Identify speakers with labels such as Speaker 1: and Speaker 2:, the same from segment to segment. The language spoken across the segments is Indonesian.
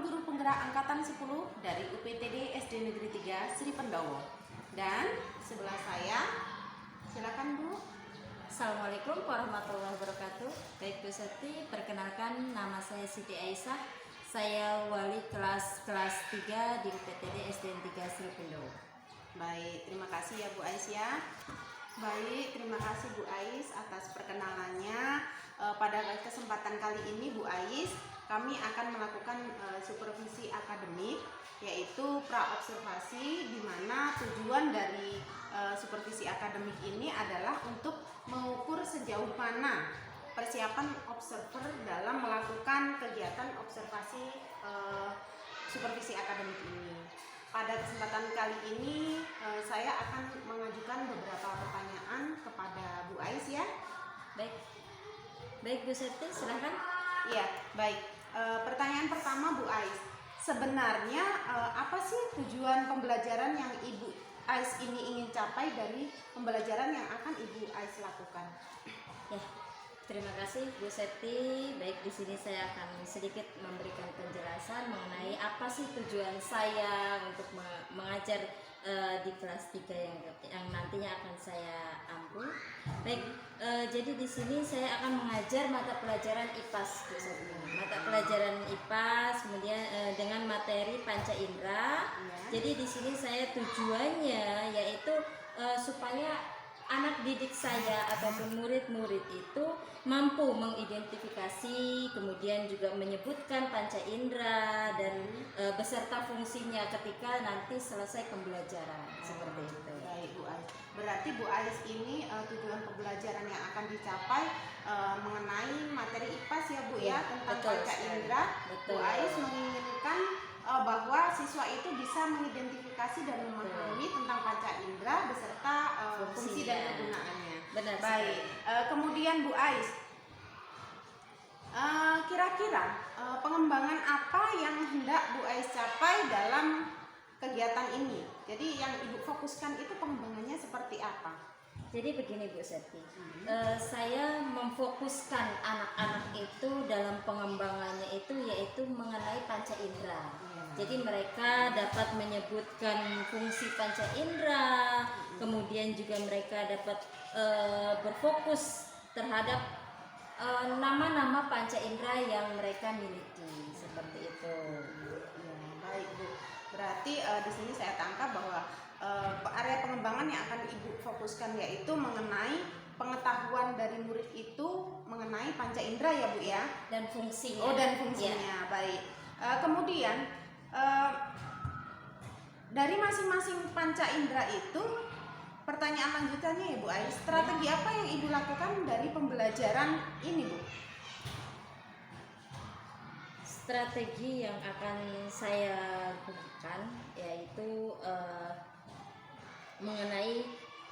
Speaker 1: Guru Penggerak Angkatan 10 dari UPTD SD Negeri 3 Sri Pendowo. Dan sebelah saya, silakan Bu.
Speaker 2: Assalamualaikum warahmatullahi wabarakatuh. Baik Bu Septi, perkenalkan nama saya Siti Aisyah. Saya wali kelas 3 di UPTD SD 3 Sri Pendowo.
Speaker 1: Baik, terima kasih ya Bu Aisyah. Baik, terima kasih Bu Ais atas perkenalannya. Pada kesempatan kali ini Bu Ais, kami akan melakukan supervisi akademik, yaitu pra-observasi, di mana tujuan dari supervisi akademik ini adalah untuk mengukur sejauh mana persiapan observer dalam melakukan kegiatan observasi supervisi akademik ini. Pada kesempatan kali ini saya akan mengajukan beberapa pertanyaan kepada Bu Ais ya.
Speaker 2: Baik Bu Septi, silahkan.
Speaker 1: Iya, baik. Pertanyaan pertama Bu Ais, sebenarnya apa sih tujuan pembelajaran yang Ibu Ais ini ingin capai dari pembelajaran yang akan Ibu Ais lakukan?
Speaker 2: Ya, terima kasih Bu Septi. Baik, di sini saya akan sedikit memberikan penjelasan mengenai apa sih tujuan saya untuk mengajar di kelas 3 yang nantinya akan saya ampu. Baik, jadi di sini saya akan mengajar mata pelajaran IPAS Bu Septi. Mata pelajaran IPAS kemudian dengan materi panca indera. Jadi di sini saya tujuannya yaitu supaya anak didik saya ataupun murid-murid itu mampu mengidentifikasi, kemudian juga menyebutkan panca indera dan beserta fungsinya ketika nanti selesai pembelajaran. Seperti itu.
Speaker 1: Baik Bu Ais. Berarti Bu Ais ini tujuan pembelajaran yang akan dicapai mengenai materi IPAS ya Bu ya, tentang panca indera. Bu Ais menginginkan bahwa siswa itu bisa mengidentifikasi dan memahami tentang panca indera beserta fungsi dan kegunaannya.
Speaker 2: Benar.
Speaker 1: Baik. Kemudian Bu Ais, kira-kira pengembangan apa yang hendak Bu Ais capai dalam kegiatan ini? Jadi yang Ibu fokuskan itu pengembangannya seperti apa?
Speaker 2: Jadi begini Bu Septi, saya memfokuskan anak-anak itu dalam pengembangannya itu yaitu mengenai panca indera. Jadi mereka dapat menyebutkan fungsi panca indera, kemudian juga mereka dapat berfokus terhadap nama-nama panca indera yang mereka miliki, seperti itu.
Speaker 1: Ya, baik Bu. Berarti di sini saya tangkap bahwa area pengembangan yang akan Ibu fokuskan yaitu mengenai pengetahuan dari murid itu mengenai panca indera ya Bu ya,
Speaker 2: dan fungsinya.
Speaker 1: Oh, dan fungsinya. Ya. Baik. Kemudian dari masing-masing panca indera itu, pertanyaan lanjutannya ya Bu Ais, strategi apa yang Ibu lakukan dari pembelajaran ini Bu?
Speaker 2: Strategi yang akan saya gunakan yaitu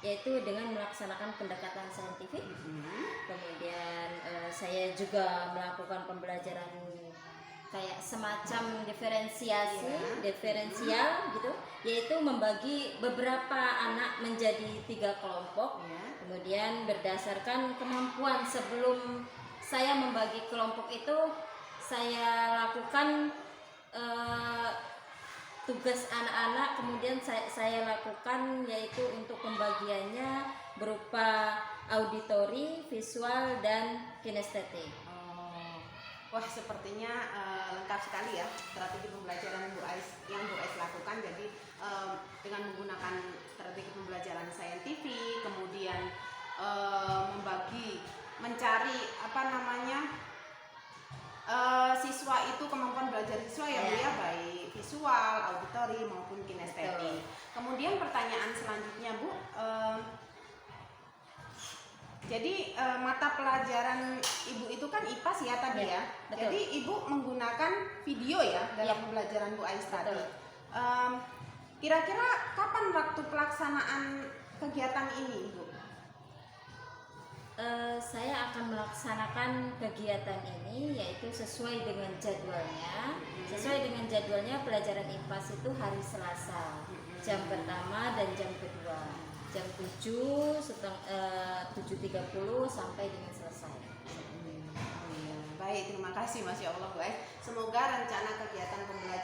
Speaker 2: yaitu dengan melaksanakan pendekatan saintifik. Kemudian saya juga melakukan pembelajaran kayak semacam diferensial gitu, yaitu membagi beberapa anak menjadi 3 kelompok. Kemudian berdasarkan kemampuan, sebelum saya membagi kelompok itu saya lakukan tugas anak-anak, kemudian saya lakukan yaitu untuk pembagiannya berupa auditori, visual, dan kinestetik.
Speaker 1: Wah, sepertinya lengkap sekali ya strategi pembelajaran Bu Ais yang Bu Ais lakukan. Jadi dengan menggunakan strategi pembelajaran saintifik, kemudian mencari siswa itu, kemampuan belajar siswa ya Bu ya, baik visual, auditori maupun kinestetik. Kemudian pertanyaan selanjutnya Bu, jadi mata pelajaran Ibu itu kan IPAS ya tadi ya.
Speaker 2: Betul.
Speaker 1: Jadi Ibu menggunakan video ya dalam pembelajaran Bu Ais tadi. Kira-kira kapan waktu pelaksanaan kegiatan ini Ibu?
Speaker 2: Saya akan melaksanakan kegiatan ini yaitu sesuai dengan jadwalnya. Sesuai dengan jadwalnya, pelajaran IPAS itu hari Selasa, jam pertama dan jam kedua, jam 7.30 sampai dengan selesai.
Speaker 1: Baik, terima kasih Masya Allah Bu Ais. Semoga rencana kegiatan pembelajaran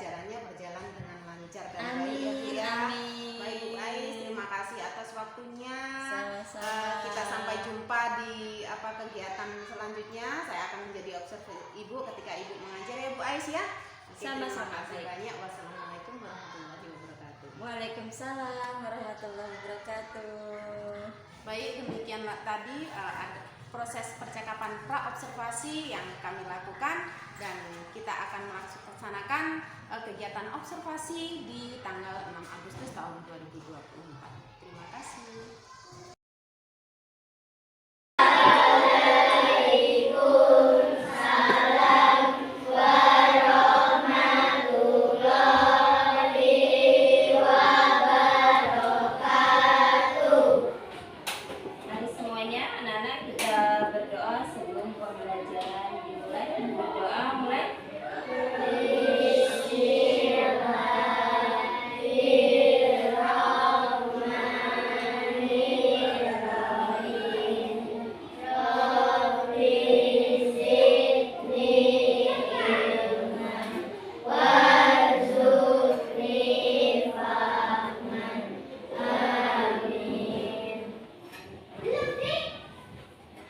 Speaker 1: dulu ketika Ibu mengajar ya Bu Ais ya. Oke,
Speaker 2: Sama-sama.
Speaker 1: terima kasih banyak. Wassalamualaikum warahmatullahi wabarakatuh.
Speaker 2: Waalaikumsalam warahmatullahi wabarakatuh.
Speaker 1: Baik, demikianlah tadi ada proses percakapan pra-observasi yang kami lakukan, dan kita akan melaksanakan kegiatan observasi di tanggal 6 Agustus tahun 2024. Terima kasih.
Speaker 2: Mari semuanya anak-anak kita berdoa sebelum pembelajaran dimulai. Berdoa mulai.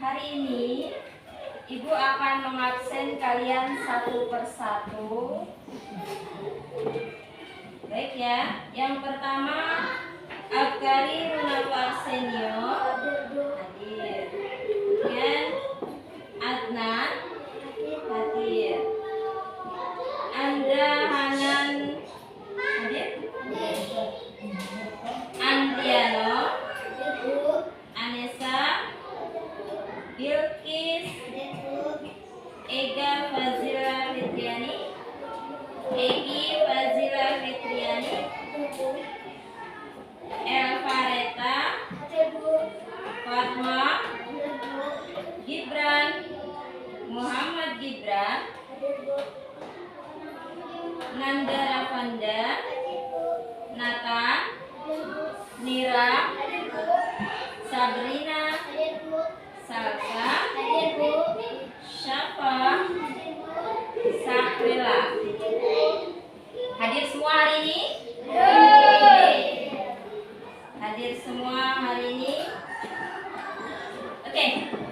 Speaker 2: Hari ini Ibu akan mengabsen kalian satu persatu. Baik ya. Yang pertama Abkari Runalu Arsenio hadir. Kemudian Adnan hadir. Andra Hanan hadir. Andriano, Anessa, Bilkis, Ega Fazila Fitriani, Egi Fazila Fitriani, Elvareta, Fatma, Gibran, Muhammad Gibran, Nanda Ravanda, Nathan, Nira, Sabrina, Salsa, Syafa, Sakrila. Hadir semua hari ini? Hadir semua hari ini? Oke,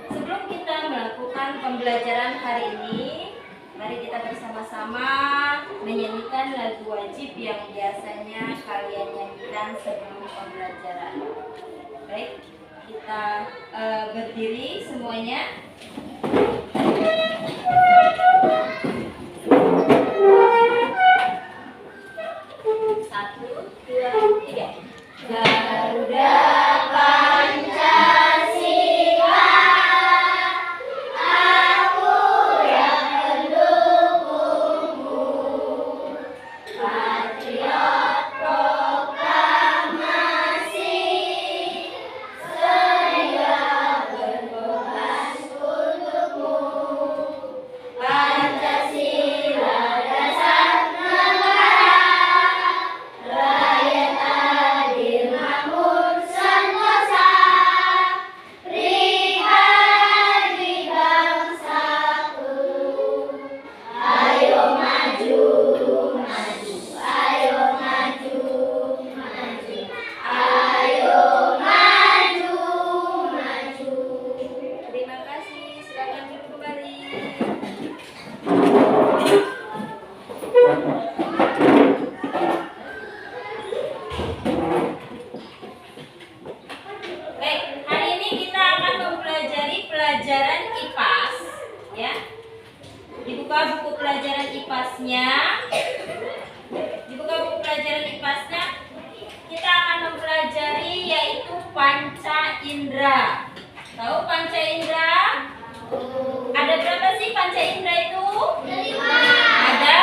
Speaker 2: sebelum kita melakukan pembelajaran hari ini, mari kita bersama-sama menyanyikan lagu wajib yang biasanya kalian nyanyikan sebelum pembelajaran. Baik, kita berdiri semuanya. Satu, dua, tiga. Garuda Pancasila, aku yang mendukungmu. Patriot proklamasi, sedia berkorban untukmu. Pancasila dasar negara, rakyat adil makmur sentosa, pribadi bangsaku. Ayo maju, maju, ayo maju, maju, ayo maju, maju. Terima kasih, silakan duduk kembali. Baik, hari ini kita akan mempelajari pelajaran IPAS, ya. Dibuka buku pelajaran IPAS-nya. Dibuka buku pelajaran IPAS-nya. Kita akan mempelajari yaitu panca indera. Tahu panca indera? Ada berapa sih panca indera itu? 5. Ada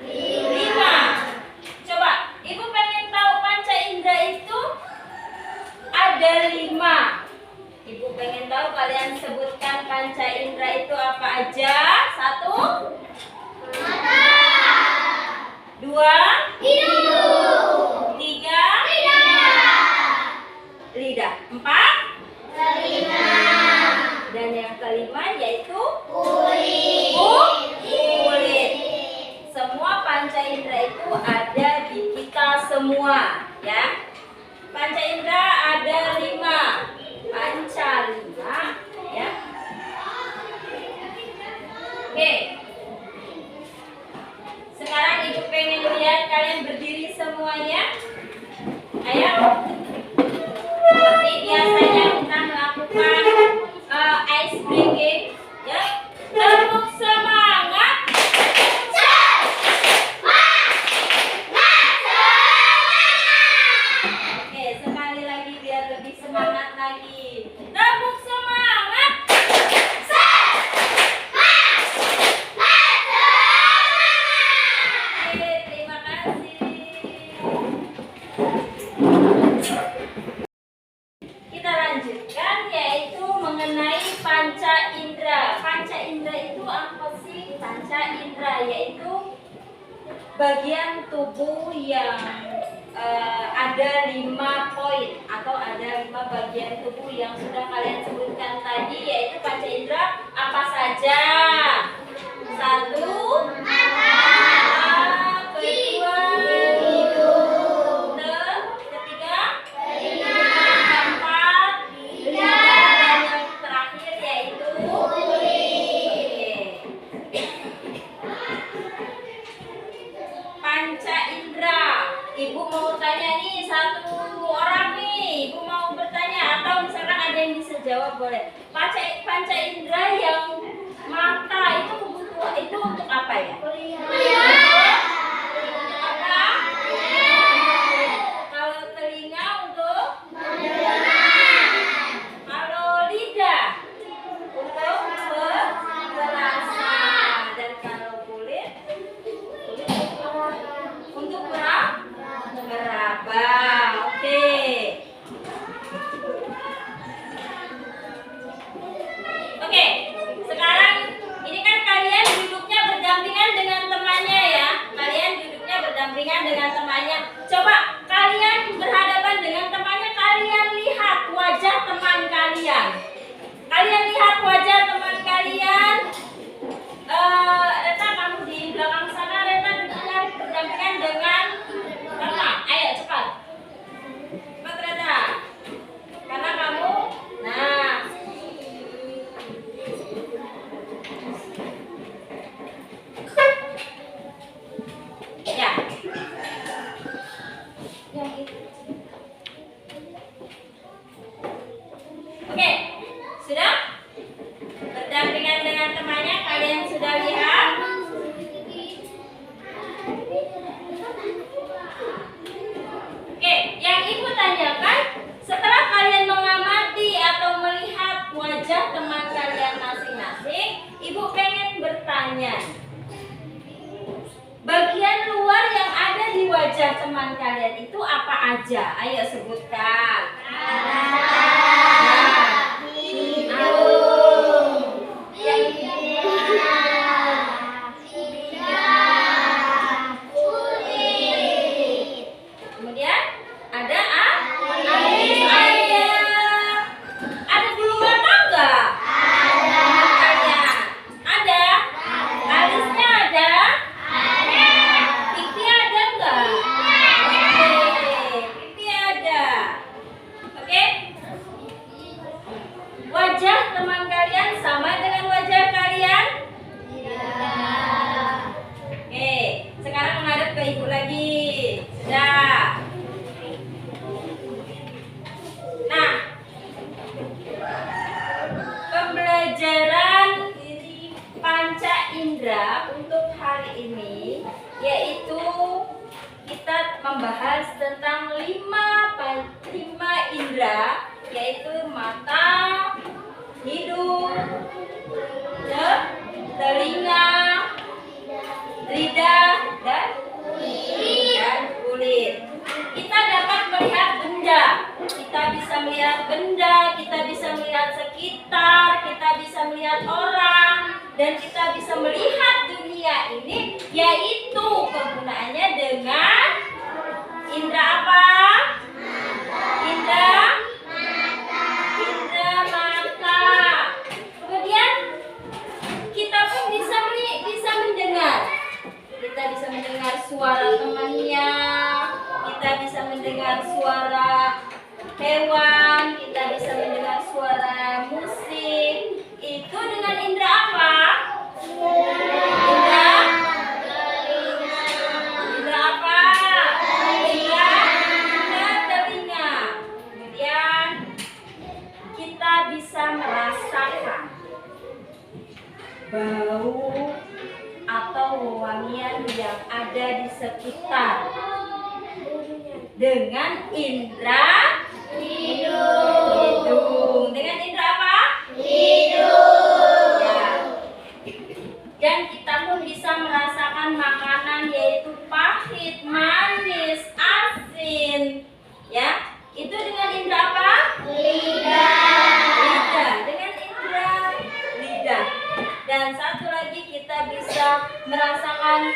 Speaker 2: 5. Coba, Ibu pengen tahu panca indera itu ada 5. Ibu pengen tahu, kalian sebutkan panca indera itu apa aja? 1, mata. 2, hidung. 3, lidah. 4, telinga. Dan yang kelima yaitu kulit. Semua panca indera itu ada di kita semua, ya. Panca indera ada 5. Panca 5, ya. Oke. bagian tubuh yang ada 5 poin atau ada 5 bagian tubuh yang sudah kalian sebutkan tadi, yaitu panca indera apa saja? 1, mata, kedua, hidung, ketiga, keempat, lidah, dan yang terakhir yaitu kulit. Panca indera. Ibu mau tanya nih, satu orang nih, ibu mau bertanya atau misalkan ada yang bisa jawab boleh. Panca indera yang mata itu untuk apa ya? Apa? Kalau telinga untuk? Kalau lidah untuk perasa, dan kalau kulit untuk meraba. Oke. Oke, sekarang ini kan kalian duduknya berdampingan dengan temannya ya. Kalian duduknya berdampingan dengan temannya. Coba kalian berhadapan dengan temannya, kalian lihat wajah teman kalian. Kalian lihat wajah teman kalian. Reta, kamu di belakang sana. Reta duduknya berdampingan dengan Reta. Ayo cepat. Cepat Reta. Karena kamu, nah. Ya. Oke, sudah? Berdampingan dengan temannya, kalian sudah lihat? Oke, yang ibu tanyakan, setelah kalian mengamati atau melihat wajah teman kalian masing-masing, ibu pengen bertanya, bagian luar yang ada di wajah teman kalian itu apa aja? Ayo sebutkan. Kemudian ada alis, ada bulu mata enggak? Ada. Alisnya ada? Pipi ada enggak? Oke, pipi ada. Oke? Wajah teman kalian sama dengan wajah kalian? Oke, sekarang menghadap ke ibu lagi. Sudah. Nah, pembelajaran panca indera untuk hari ini yaitu kita membahas tentang 5 indera, yaitu mata, hidung, telinga, lidah, dan kulit. Kita dapat melihat benda, kita bisa melihat benda, kita bisa melihat sekitar, kita bisa melihat orang, dan kita bisa melihat dunia ini, yaitu kegunaannya dengan indera apa? Indera mata. Kemudian kita pun bisa mendengar. Kita bisa mendengar suara temannya, kita bisa mendengar suara hewan, kita bisa mendengar suara musik. Itu dengan indera apa? Indera apa? Indera telinga. Kemudian kita bisa merasakan bau atau wewangian yang ada di sekitar dengan indera hidung. Dengan indera apa? Hidung. Ya. Dan kita pun bisa merasakan makanan, yaitu pahit, manis, asin. Ya, itu dengan indera apa? Lidah. Dengan indera lidah. Dan satu lagi kita bisa merasakan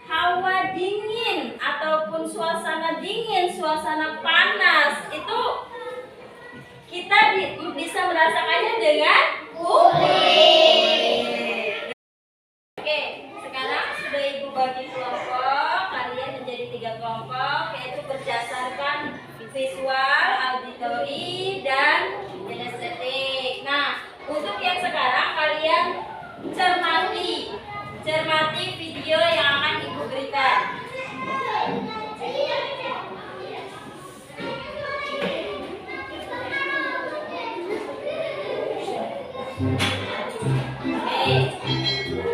Speaker 2: hawa ketika dingin ataupun suasana dingin, suasana panas, itu kita bisa merasakannya dengan kulit. Oke, sekarang sudah Ibu bagi kelompok, kalian menjadi 3 kelompok, yaitu berdasarkan visual, auditori, dan kinestetik. Nah, untuk yang sekarang kalian cermati video yang akan Ibu berikan. Oke,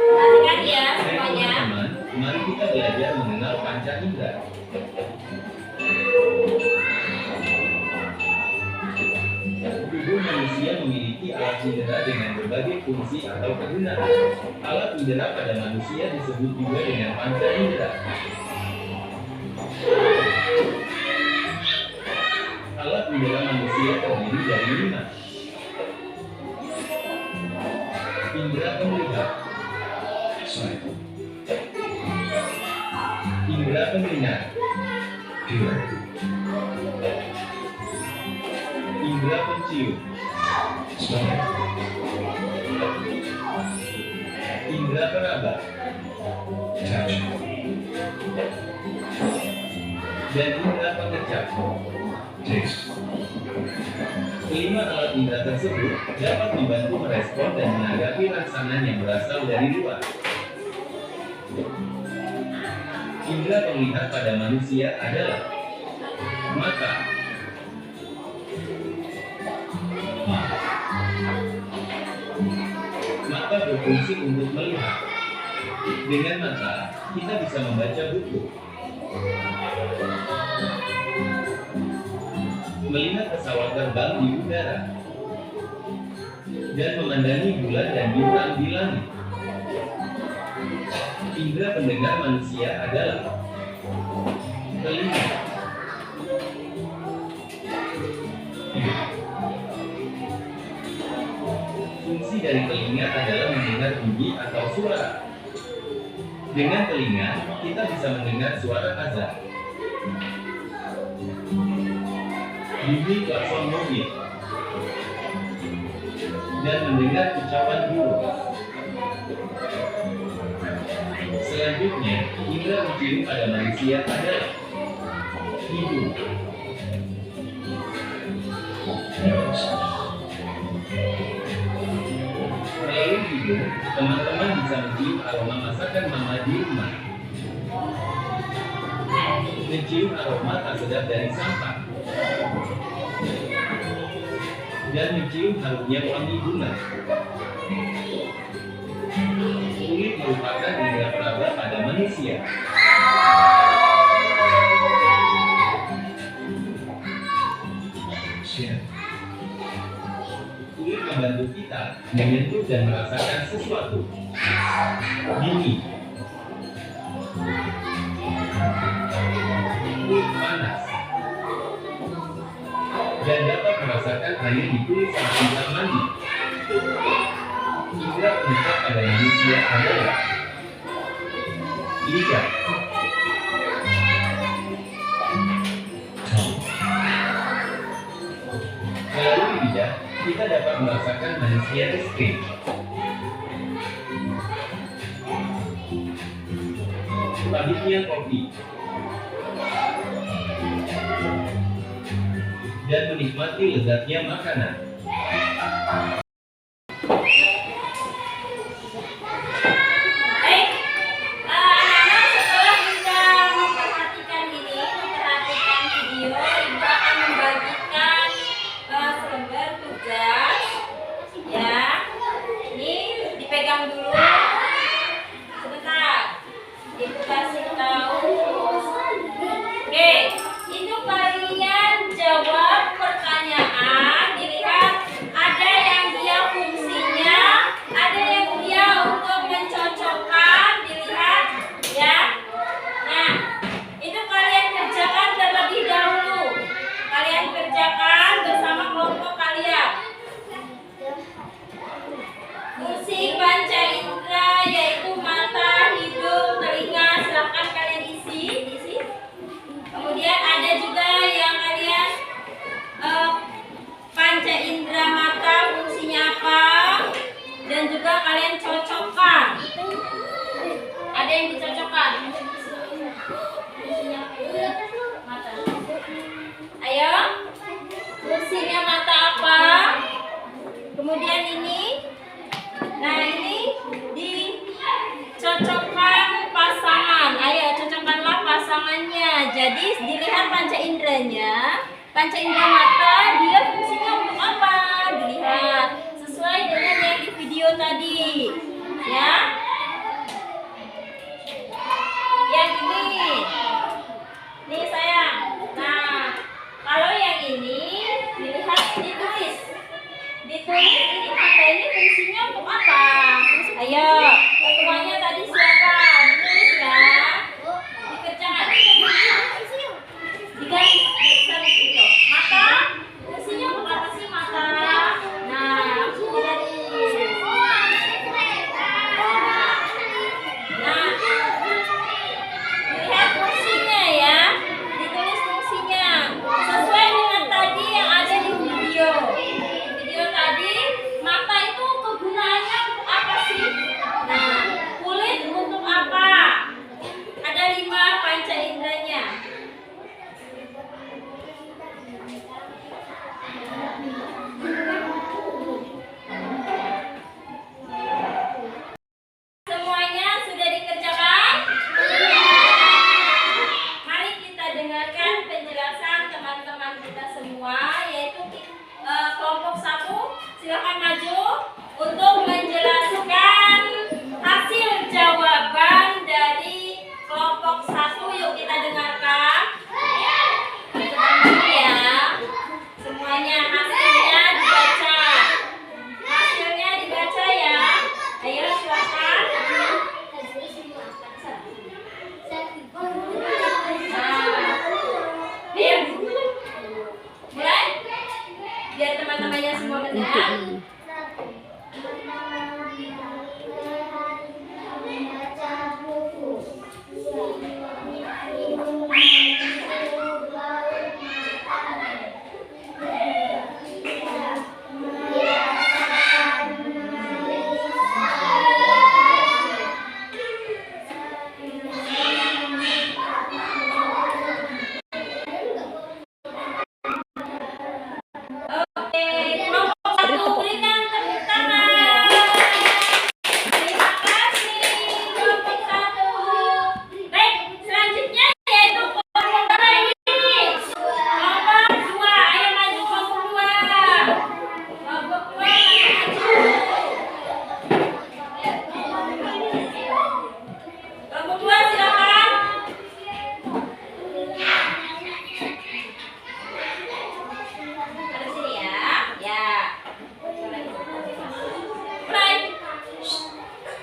Speaker 2: perhatikan ya semuanya.
Speaker 3: Teman-teman, mari kita belajar mengenal panca indera. Tubuh manusia memiliki alat indera dengan berbagai fungsi atau kegunaan. Alat indera pada manusia disebut juga dengan panca indera. Alat indera manusia terdiri dari 5. Indera pemelihat, indera pendengar, indera pencium, indera peraba, dan indera pengecap. Kelima alat indera tersebut dapat membantu merespon dan menanggapi rangsangan yang berasal dari luar. Indera penglihatan pada manusia adalah mata. Mata berfungsi untuk melihat. Dengan mata, kita bisa membaca buku, melihat pesawat terbang di udara, dan memandangi bulan dan bintang di langit. Indera pendengar manusia adalah telinga. Fungsi dari telinga adalah mendengar bunyi atau suara. Dengan telinga, kita bisa mendengar suara azan, bunyi klakson mobil, dan mendengar ucapan guru. Selanjutnya, indera pencium pada manusia adalah hidung. Melalui hidung, teman-teman bisa mencium aroma masakan mama di rumah, mencium aroma tak sedap dari sampah, dan mencium harumnya wangi bunga. Kulit merupakan indera peraba pada manusia. Kulit membantu kita menyentuh dan merasakan sesuatu. Dingin, kulit panas, dan dapat merasakan air di kulit saat kita mandi. Indera pendekat pada manusia adalah lidah. Melalui lidah, kita dapat merasakan manusia es krim. Pahitnya kopi. Dan menikmati lezatnya makanan.
Speaker 2: Fungsi panca indera yaitu mata, hidung, telinga, silahkan kalian isi. fungsinya mata? Ayo, fungsinya mata apa? Kemudian ini, nah ini dicocokkan pasangan. Ayo, cocokkanlah pasangannya. Jadi dilihat panca inderanya. Panca indera mata, dia fungsinya untuk apa? Dilihat sesuai dengan yang di video tadi, ya. Yang ini, nih sayang. Nah, kalau yang ini dilihat ditulis ini mata ini fungsinya untuk apa? Ayo, ketuanya tadi siapa? Ditulis ya. Dikerjakan. Digaris. Mata fungsinya untuk apa sih mata? Nah, digaris. Nah, lihat fungsinya ya. Ditulis fungsinya sesuai dengan tadi yang ada di video. Video tadi, mata itu kegunaannya untuk apa sih? Nah, kulit untuk apa? Ada 5 panca inderanya. Semuanya sudah dikerjakan? Mari kita dengarkan penjelasan teman-teman kita semua, yaitu kelompok 1. Silakan maju untuk menjelaskan hasil jawaban dari kelompok 1. Yuk kita dengarkan. Teman-teman ya, semuanya hasilnya dibaca. Hasilnya dibaca ya. Ayo silakan. Ayo. Mulai. Biar teman-temannya semua mendengar. Oke, kelompok 1 berikan tepuk tangan. Terima kasih kelompok 1. Baik, selanjutnya yaitu kelompok berapa ini? Kelompok 2. Ayo maju kelompok 2. Kelompok 2 maju. Kelompok 2 silakan. Ada sini ya. Ya. Mulai.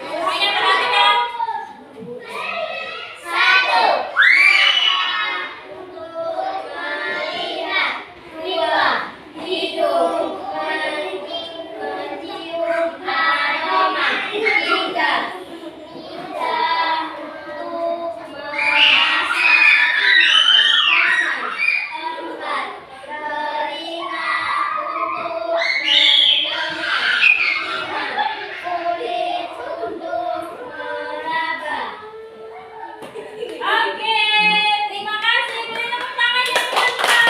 Speaker 2: Semuanya perhatikan. 1. Untuk melihat. 2. Hidung. Mencium aroma. 3. Untuk merasakan. 4. Telinga untuk mendengar. 5. Kulit untuk meraba. Oke, terima kasih. Beri tepuk tangan yang teman-teman.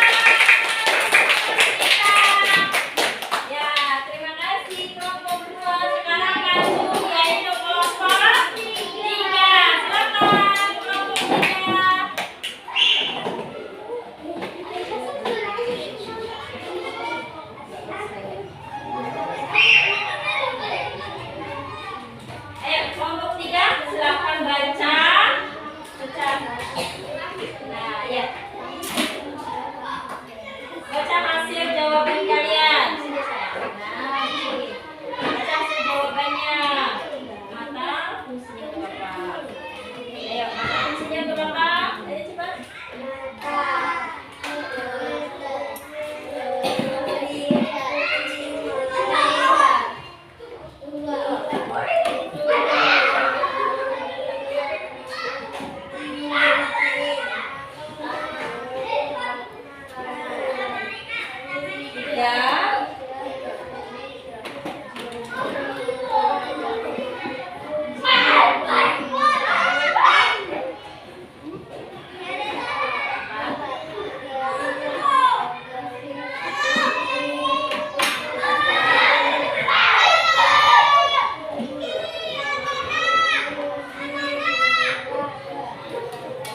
Speaker 2: Ya, terima kasih kelompok 2. Sekarang maju yaitu kelompok 3. Silakan kelompok 3. Ayo kelompok 3 silakan baca. Nah, ya. Baca hasil jawaban kalian. Sini sayang. Nah, sini. Baca hasil jawabannya. Mata fungsinya untuk apa? Ayo, mata fungsinya untuk apa? Ayo cepat. Mata.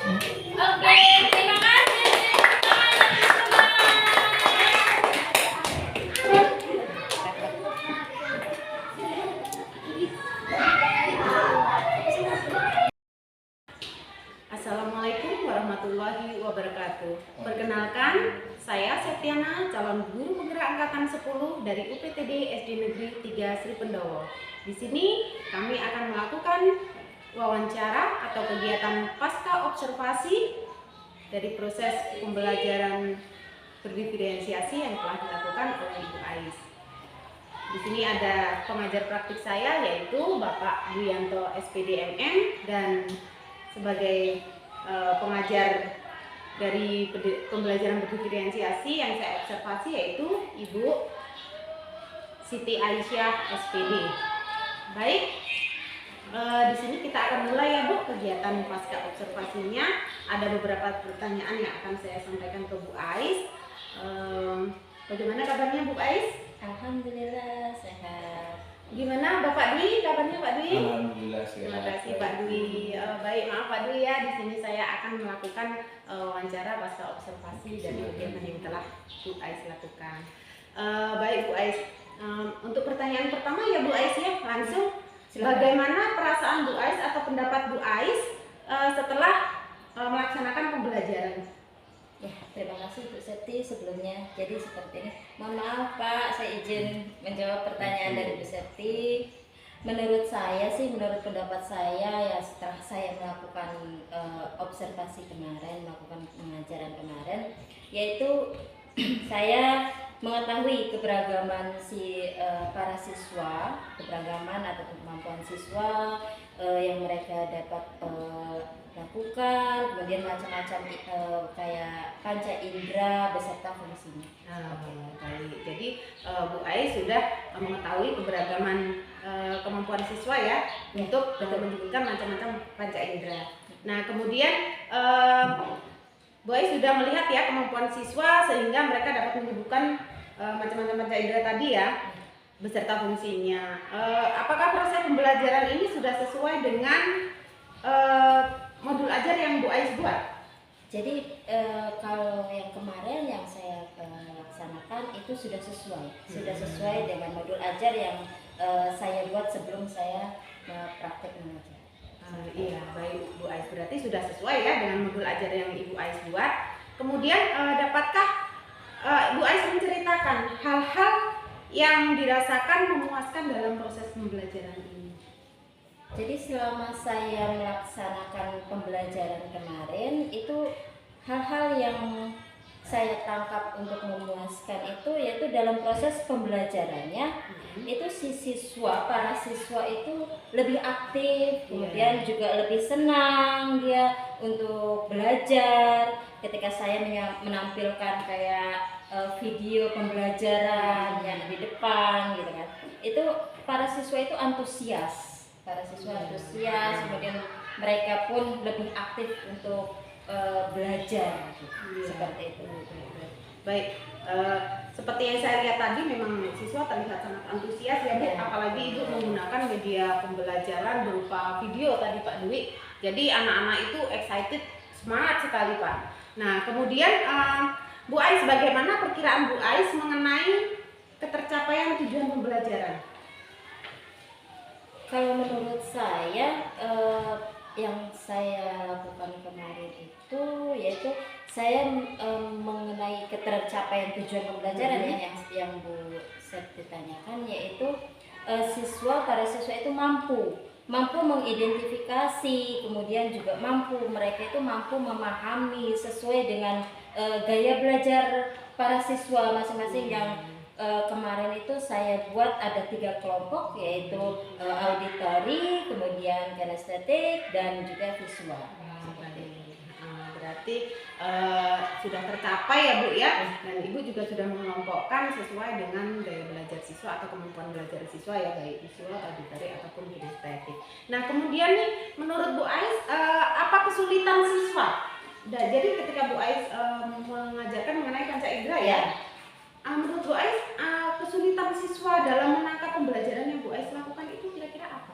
Speaker 2: Oke, terima kasih.
Speaker 1: Assalamualaikum warahmatullahi wabarakatuh. Perkenalkan, saya Septiana, calon guru penggerak angkatan 10 dari UPTD SD Negeri 3 Sri Pendowo. Di sini kami akan melakukan wawancara atau kegiatan pasca observasi dari proses pembelajaran berdiferensiasi yang telah dilakukan oleh Ibu Ais. Di sini ada pengajar praktik saya yaitu Bapak Duyanto SPD MM, dan sebagai pengajar dari pembelajaran berdiferensiasi yang saya observasi yaitu Ibu Siti Aisyah SPD. Baik, di sini kita akan mulai ya Bu kegiatan pasca observasinya. Ada beberapa pertanyaan yang akan saya sampaikan ke Bu Ais. Bagaimana kabarnya Bu Ais?
Speaker 2: Alhamdulillah sehat.
Speaker 1: Gimana Bapak Dwi? Kabarnya Pak Dwi?
Speaker 4: Alhamdulillah sehat.
Speaker 1: Terima kasih Pak Dwi. Baik, maaf Pak Dwi ya, di sini saya akan melakukan wawancara pasca observasi dari kegiatan yang telah Bu Ais lakukan. Baik Bu Ais, untuk pertanyaan pertama ya Bu Ais ya, langsung. Bagaimana perasaan Bu Ais atau pendapat Bu Ais setelah melaksanakan pembelajaran?
Speaker 2: Ya, terima kasih Bu Septi sebelumnya. Jadi seperti ini. Mohon maaf Pak, saya izin menjawab pertanyaan dari Bu Septi. Menurut saya sih, menurut pendapat saya ya setelah saya melakukan observasi kemarin, melakukan pengajaran kemarin, yaitu saya mengetahui keberagaman para siswa, keberagaman atau kemampuan siswa yang mereka dapat lakukan, kemudian macam-macam kayak panca indera beserta fungsinya.
Speaker 1: Baik, jadi Bu Ais sudah mengetahui keberagaman kemampuan siswa ya untuk menyebutkan macam-macam panca indera. Nah kemudian Bu Ais sudah melihat ya kemampuan siswa sehingga mereka dapat menyebutkan macam-macam panca indera tadi ya beserta fungsinya. Apakah proses pembelajaran ini sudah sesuai dengan modul ajar yang Bu Ais buat?
Speaker 2: Jadi kalau yang kemarin yang saya laksanakan itu sudah sesuai dengan modul ajar yang saya buat sebelum saya praktek mengajar.
Speaker 1: Iya, baik Bu Ais, berarti sudah sesuai ya dengan modul ajar yang Ibu Ais buat. Kemudian dapatkah Bu Ais menceritakan hal-hal yang dirasakan memuaskan dalam proses pembelajaran ini?
Speaker 2: Jadi selama saya melaksanakan pembelajaran kemarin itu hal-hal yang saya tangkap untuk memuaskan itu yaitu dalam proses pembelajarannya itu para siswa itu lebih aktif, kemudian juga lebih senang dia untuk belajar ketika saya menampilkan kayak video pembelajaran yang di depan gitu kan. Itu para siswa itu antusias. Kemudian mereka pun lebih aktif untuk belajar seperti itu.
Speaker 1: Baik, seperti yang saya lihat tadi memang siswa terlihat sangat antusias ya Bu, apalagi Ibu menggunakan media pembelajaran berupa video tadi Pak Dwi. Jadi anak-anak itu excited, semangat sekali Pak. Nah kemudian Bu Ais, bagaimana perkiraan Bu Ais mengenai ketercapaian tujuan pembelajaran?
Speaker 2: Kalau menurut saya yang saya lakukan kemarin itu yaitu saya mengenai ketercapaian tujuan pembelajaran yang Bu Septi tanyakan, yaitu para siswa itu mampu mengidentifikasi, kemudian juga mereka itu mampu memahami sesuai dengan gaya belajar para siswa masing-masing yang kemarin itu saya buat ada 3 kelompok, yaitu auditori, kemudian kinestetik, dan juga visual.
Speaker 1: Berarti sudah tercapai ya Bu ya, dan Ibu juga sudah mengelompokkan sesuai dengan gaya belajar siswa atau kemampuan belajar siswa ya, baik visual, auditori ataupun kinestetik. Nah kemudian nih menurut Bu Ais apa kesulitan siswa? Jadi ketika Bu Ais mengajarkan mengenai panca indera ya, menurut Bu Ais kesulitan siswa dalam menangkap pembelajaran yang Bu Ais lakukan itu kira-kira apa?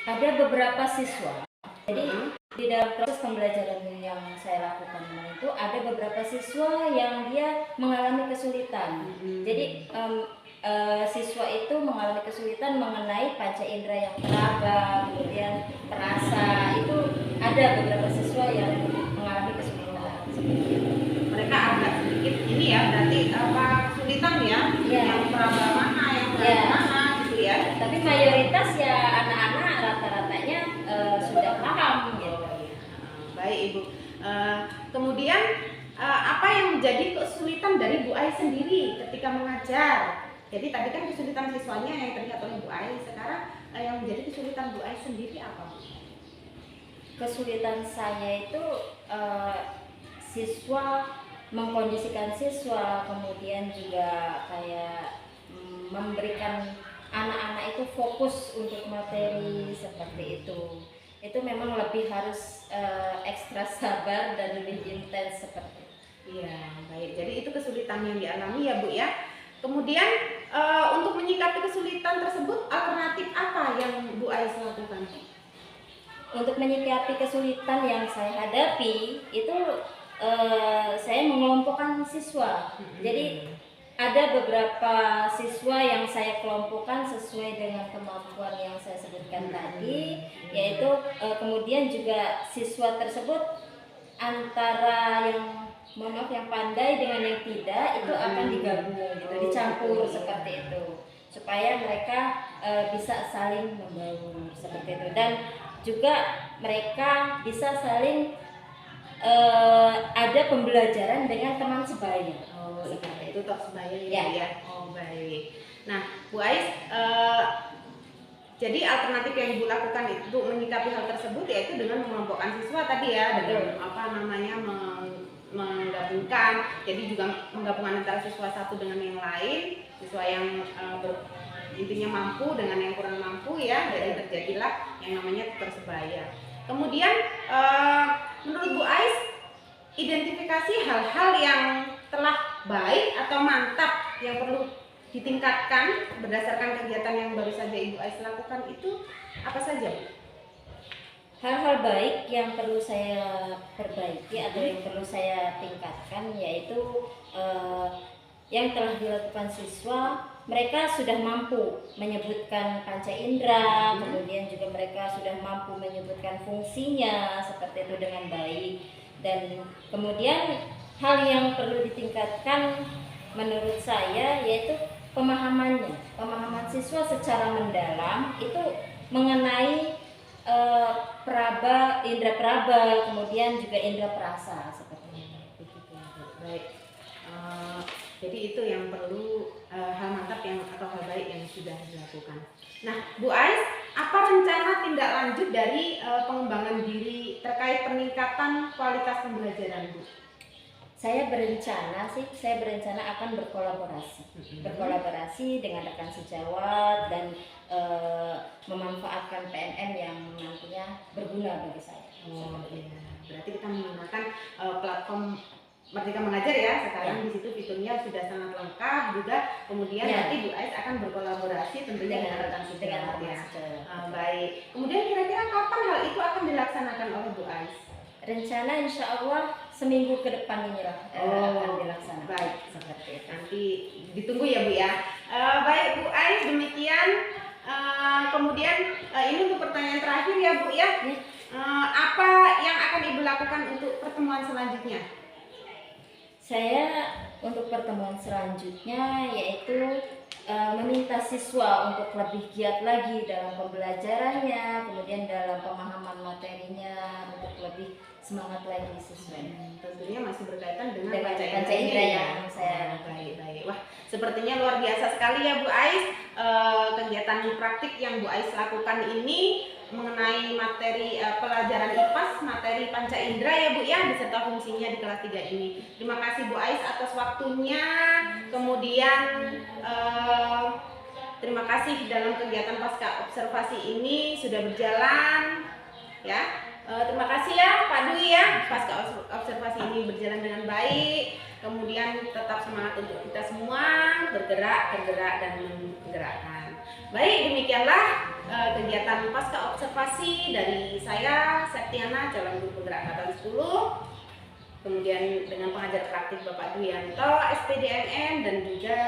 Speaker 2: Ada beberapa siswa. Jadi Di dalam proses pembelajaran yang saya lakukan itu ada beberapa siswa yang dia mengalami kesulitan. Jadi siswa itu mengalami kesulitan mengenai panca indera yang peraba, kemudian perasa. Itu ada beberapa siswa yang mengalami kesulitan.
Speaker 1: Mereka agak sedikit ini ya, berarti apa kesulitan ya?
Speaker 2: Ya.
Speaker 1: Yang peraba mana, yang peraba
Speaker 2: Ya.
Speaker 1: mana gitu ya?
Speaker 2: Tapi mayoritas ya anak-anak rata-ratanya sudah paham gitu.
Speaker 1: Baik Ibu. Kemudian apa yang menjadi kesulitan dari Bu Ais sendiri ketika mengajar? Jadi tadi kan kesulitan siswanya yang terlihat oleh Bu Ais. Sekarang yang menjadi kesulitan Bu Ais sendiri apa?
Speaker 2: Kesulitan saya itu siswa, mengkondisikan siswa, kemudian juga kayak memberikan anak-anak itu fokus untuk materi seperti itu. Itu memang lebih harus ekstra sabar dan lebih intens seperti itu.
Speaker 1: Iya, baik. Jadi itu kesulitan yang dialami ya Bu ya. Kemudian untuk menyikapi kesulitan tersebut alternatif apa yang Bu Ais lakukan?
Speaker 2: Untuk menyikapi kesulitan yang saya hadapi itu saya mengelompokkan siswa. Jadi ada beberapa siswa yang saya kelompokkan sesuai dengan kemampuan yang saya sebutkan tadi, yaitu kemudian juga siswa tersebut antara yang pandai dengan yang tidak itu akan digabung gitu, dicampur seperti itu supaya mereka bisa saling membangun seperti itu, dan juga mereka bisa saling ada pembelajaran dengan teman sebaya.
Speaker 1: Oh, seperti itu toh sebaya
Speaker 2: Ya.
Speaker 1: ya. Oh, baik. Nah, Bu Ais, jadi alternatif yang Ibu lakukan itu menyikapi hal tersebut yaitu dengan mengelompokkan siswa tadi ya, dengan menggabungkan, jadi juga menggabungkan antara siswa satu dengan yang lain, siswa yang intinya mampu dengan yang kurang mampu ya, jadi terjadilah yang namanya tutor sebaya. Kemudian menurut Bu Ais, identifikasi hal-hal yang telah baik atau mantap yang perlu ditingkatkan berdasarkan kegiatan yang baru saja Ibu Ais lakukan itu apa saja, Bu?
Speaker 2: Hal-hal baik yang perlu saya perbaiki atau yang perlu saya tingkatkan yaitu yang telah dilakukan siswa, mereka sudah mampu menyebutkan panca indera, kemudian juga mereka sudah mampu menyebutkan fungsinya seperti itu dengan baik, dan kemudian hal yang perlu ditingkatkan menurut saya yaitu pemahaman siswa secara mendalam itu mengenai indera peraba, kemudian juga indera perasa seperti itu.
Speaker 1: Baik. Jadi itu yang perlu hal mantap yang atau hal baik yang sudah dilakukan. Nah, Bu Ais, apa rencana tindak lanjut dari pengembangan diri terkait peningkatan kualitas pembelajaran, Bu?
Speaker 2: Saya berencana akan berkolaborasi dengan rekan sejawat dan memanfaatkan PNM yang nantinya berguna bagi saya.
Speaker 1: Oh iya, berarti kita menggunakan platform Merdeka Mengajar ya sekarang. Di situ fiturnya sudah sangat lengkap juga. Kemudian nanti Bu Ais akan berkolaborasi tentunya dengan rekan sejawat ya. Baik. Kemudian kira-kira kapan hal itu akan dilaksanakan oleh Bu Ais?
Speaker 2: Rencana insya Allah seminggu ke depan ini lah akan dilaksanakan.
Speaker 1: Baik,
Speaker 2: Seperti itu.
Speaker 1: nanti ditunggu ya Bu ya. Baik Bu Ais, demikian. Kemudian ini untuk pertanyaan terakhir ya Bu ya. Apa yang akan Ibu lakukan untuk pertemuan selanjutnya?
Speaker 2: Saya untuk pertemuan selanjutnya yaitu meminta siswa untuk lebih giat lagi dalam pembelajarannya, kemudian dalam pemahaman materinya, untuk lebih semangat lagi siswa.
Speaker 1: Tentunya masih berkaitan dengan
Speaker 2: Dengan
Speaker 1: panca
Speaker 2: panca indera
Speaker 1: ya.
Speaker 2: yang saya
Speaker 1: Baik. Wah, sepertinya luar biasa sekali ya Bu Ais. Kegiatan praktik yang Bu Ais lakukan ini mengenai materi pelajaran IPAS, materi panca indera ya Bu ya, beserta fungsinya di kelas 3 ini. Terima kasih Bu Ais atas waktunya. Kemudian terima kasih dalam kegiatan pasca observasi ini sudah berjalan ya. Terima kasih ya Pak Dwi ya, pasca observasi ini berjalan dengan baik. Kemudian tetap semangat untuk kita semua bergerak dan menggerakkan. Baik, demikianlah kegiatan pasca observasi dari saya, Septiana, calon guru penggerak Katalis 10. Kemudian dengan pengajar praktik Bapak Duyanto, SPDMM, dan juga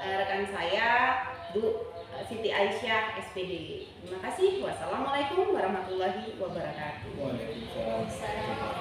Speaker 1: rekan saya, Bu Siti Aisyah, SPD. Terima kasih. Wassalamualaikum warahmatullahi wabarakatuh.
Speaker 4: Waalaikumsalam.